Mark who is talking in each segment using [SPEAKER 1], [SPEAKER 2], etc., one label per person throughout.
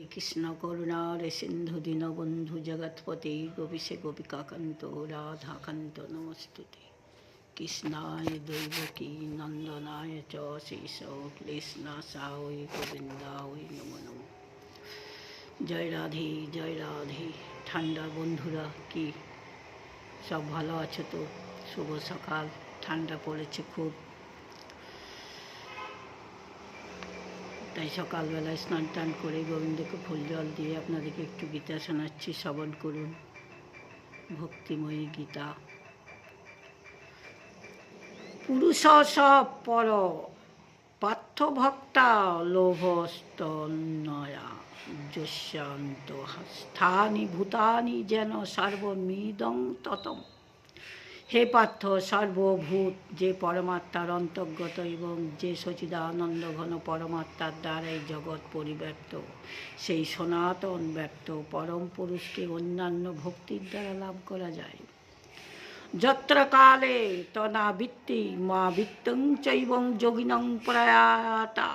[SPEAKER 1] কৃষ্ণ করুণার সিন্ধু দীনবন্ধু জগৎপতি গোপীশে গোপিকাকান্ত রাধাকান্ত নমস্তুতে। কৃষ্ণায় দৈবকী নন্দনায় চ শিষ ক্লেশনাশায় গোবিন্দায় নমো নমঃ। জয় রাধে জয় রাধে। ঠান্ডা বন্ধুরা, কি সব ভালো আছো তো? শুভ সকাল। ঠান্ডা পড়েছে খুব, তাই সকালবেলায় স্নান টান করে গোবিন্দকে ফুল জল দিয়ে আপনাদেরকে একটু গীতা শোনাচ্ছি, শ্রবণ করুন। ভক্তিময়ী গীতা। পুরুষ সব পর পার্থ ভক্তা লোভস্তন্নয়া যস্যান্ত স্থানি ভূতানি যেন সর্বমিদং ততম। হে পার্থ, সর্বভূত যে পরমাত্মার অন্তর্গত এবং যে সচিদানন্দ ঘন পরমাত্মার দ্বারাই জগৎ পরিব্যাপ্ত, সেই সনাতন ব্যক্ত পরম পুরুষকে অন্যান্য ভক্তির দ্বারা লাভ করা যায়। যত্র কালে তনাবৃত্তি মা বৃত্তং চৈবং যোগিনং প্রয়াতা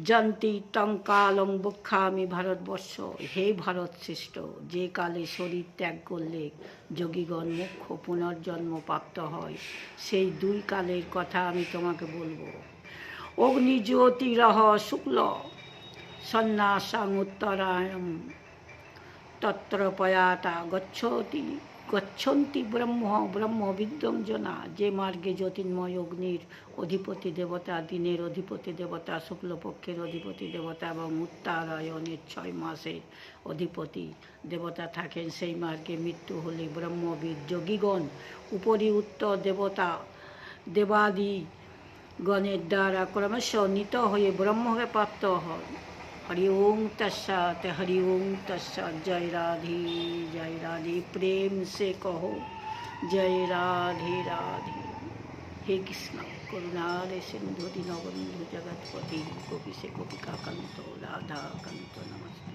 [SPEAKER 1] যন্তি তং কালং বক্ষামি ভারতবর্ষ। হে ভারত শ্রেষ্ঠ, যে কালে শরীর ত্যাগ করলে যোগীগণ মুখ্য পুনর্জন্ম প্রাপ্ত হয়, সেই দুই কালের কথা আমি তোমাকে বলবো। অগ্নিজ্যোতিরহ শুক্ল সন্ন্যাসাং উত্তরায়ণ তত্র প্রয়াতা গচ্ছন্তি ব্রহ্মবিদ্যং জনা। যে মার্গে জ্যোতির্ময় অগ্নির অধিপতি দেবতা, দিনের অধিপতি দেবতা, শুক্লপক্ষের অধিপতি দেবতা এবং উত্তরায়ণের 6 মাসের অধিপতি দেবতা থাকেন, সেই মার্গে মৃত্যু হলে ব্রহ্মবিদ যোগীগণ উপরি উত্তর দেবতা দেবাদিগণের দ্বারা ক্রমশ নীত হয়ে ব্রহ্মকে প্রাপ্ত হন। हरि ओम तत्सत, हरि ओम तत्सत। जय राधे जय राधे। प्रेम से कहो जय राधे राधे। हे कृष्ण करुणार सिंधु दीनबंधु जगतपति गोपीशे गोपिकाकांत राधाकांत नमस्ते।